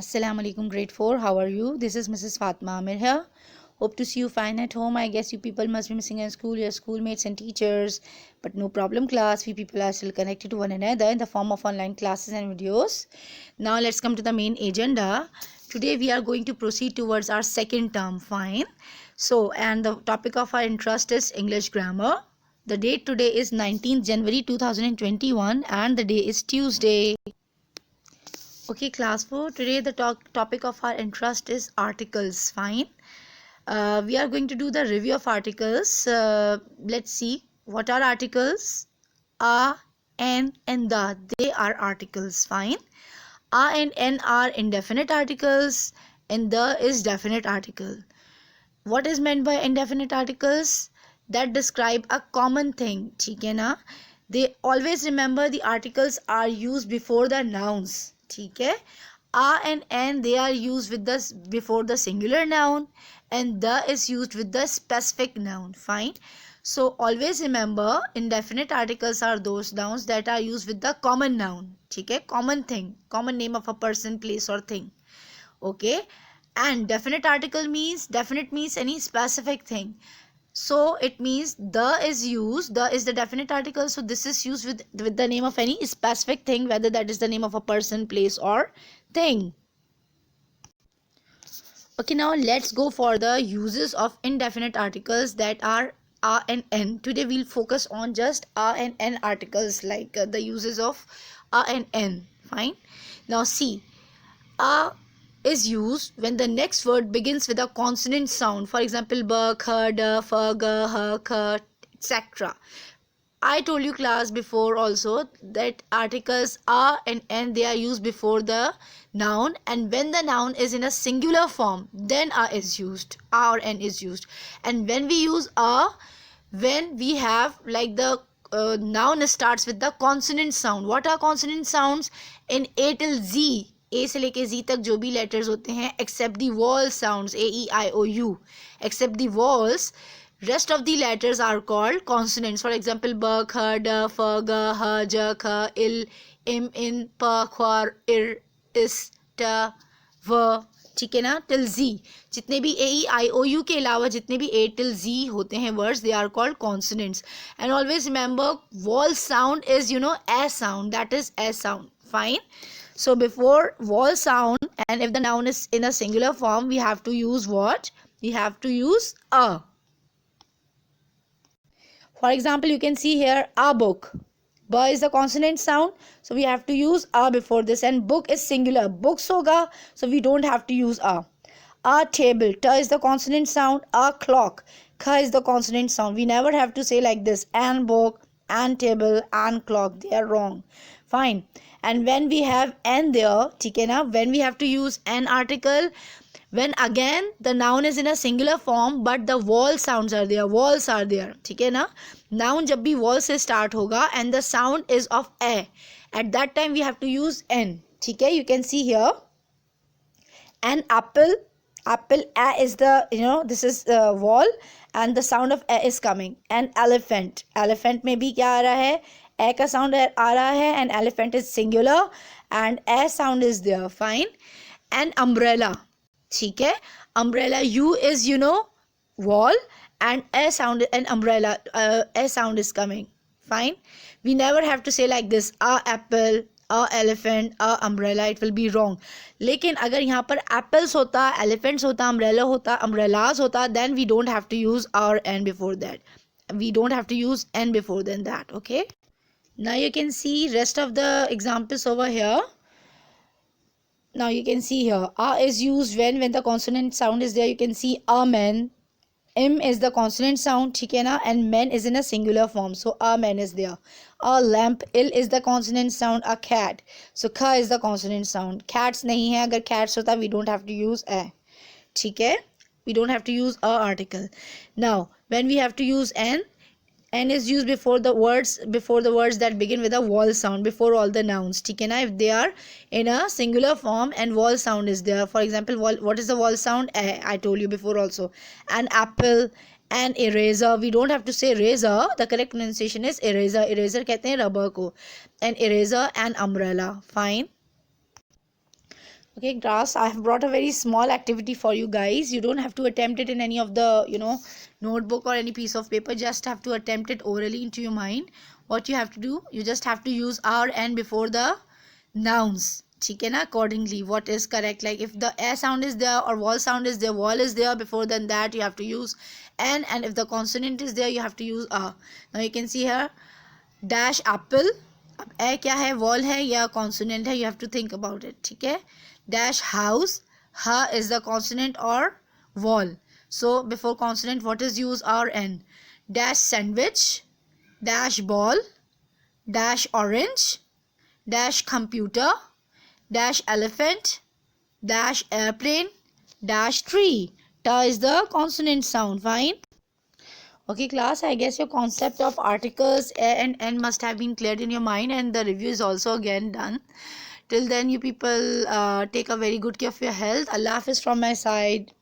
Assalamu alaikum grade 4. How are you? This is Mrs. Fatma Amir here. Hope to see you fine at home. I guess you people must be missing in school, your schoolmates and teachers. But no problem class. We people are still connected to one another in the form of online classes and videos. Now let's come to the main agenda. Today we are going to proceed towards our second term. Fine. So and the topic of our interest is English grammar. The date today is 19th January 2021 and the day is Tuesday. Okay, class 4. Today the topic of our interest is articles. Fine. We are going to do the review of articles. Let's see. What are articles? A, N and the. They are articles. Fine. A and N are indefinite articles and the is definite article. What is meant by indefinite articles? That describe a common thing. ठीक है ना? They always remember the articles are used before the nouns. ठीक है. A and N they are used with the before the singular noun and the is used with the specific noun. Fine. So always remember indefinite articles are those nouns that are used with the common noun. ठीक है. Common thing, common name of a person, place or thing. Okay. And definite article means definite means any specific thing. So it means the is used, the is the definite article, so this is used with the name of any specific thing, whether that is the name of a person, place or thing. Okay, now let's go for the uses of indefinite articles that are a and n. Today we'll focus on just a and n articles, like the uses of a and n. Fine. Now see, a is used when the next word begins with a consonant sound. For example, b, kh, d, f, g, h, k, etc. I told you class before also that articles a and n they are used before the noun, and when the noun is in a singular form then a is used, a or n is used. And when we use a, when we have like the noun starts with the consonant sound. What are consonant sounds? In A till Z, ए से लेके जी तक जो भी letters होते हैं except the vowel sounds A E I O U, except the vowels, rest of the letters are called consonants. For example, b, kh, d, f, g, h, j, k, il, im, in, p, ख्वार, ir, is, t, v. ठीक है ना, till जी. जितने भी ए E I O you के अलावा जितने भी ए till G होते हैं words, they are called consonants. And always remember vowel sound is A sound, that is A sound. Fine. So before vowel sound, and if the noun is in a singular form, we have to use what? We have to use a. For example, you can see here a book. B is the consonant sound, so we have to use a before this. And book is singular. Books hoga, so we don't have to use a. A table. T is the consonant sound. A clock. K is the consonant sound. We never have to say like this. An book, an table, an clock. They are wrong. Fine. And when we have n there, ठीक है ना, when we have to use an article, when again the noun is in a singular form but the vowel sounds are there, vowels are there. ठीक है ना, noun जब भी vowel से start होगा and the sound is of a, at that time we have to use n. ठीक है, you can see here an apple. Apple, a is the, this is vowel and the sound of a is coming. An elephant. Elephant में भी क्या आ रहा है, ए का sound आ रहा है, and elephant is singular and a sound is there. Fine. And umbrella. ठीक है, umbrella u is vowel and a sound and umbrella a sound is coming. Fine. We never have to say like this a apple, a elephant, a umbrella, it will be wrong. लेकिन अगर यहाँ पर apples होता, elephants होता, umbrella होता, umbrellas होता, then we don't have to use our an before that. We don't have to use n before than that. Okay. Now you can see rest of the examples over here. Now you can see here a is used when the consonant sound is there. You can see a man, m is the consonant sound, ठीक है ना, and man is in a singular form, so a man is there. A lamp, il is the consonant sound. A cat, so kha is the consonant sound. Cats नहीं है, अगर cats होता we don't have to use a. ठीक है, we don't have to use a article. Now when we have to use n is used before the words that begin with a vowel sound, before all the nouns. ठीक है ना, if they are in a singular form and vowel sound is there. For example, what is the vowel sound? I told you before also. An apple, an eraser. We don't have to say razor. The correct pronunciation is eraser. Eraser कहते हैं rubber को. An eraser, an umbrella. Fine. Okay, class, I have brought a very small activity for you guys. You don't have to attempt it in any of the, notebook or any piece of paper. Just have to attempt it orally into your mind. What you have to do, you just have to use R N before the nouns. ठीक है ना? Accordingly, what is correct? Like if the a sound is there or wall sound is there, wall is there, before then that you have to use n, and if the consonant is there you have to use a. Now you can see here, dash apple. अब ए क्या है, wall है या consonant है, you have to think about it. ठीक है. Dash house, h is the consonant और vowel, so before consonant what is use, or an. Dash sandwich, dash ball, dash orange, dash computer, dash elephant, dash airplane, dash tree. Ta is the consonant sound. Fine. Okay class, I guess your concept of articles a and n must have been cleared in your mind, and the review is also again done. Till then, you people take a very good care of your health. Allah Hafiz from my side.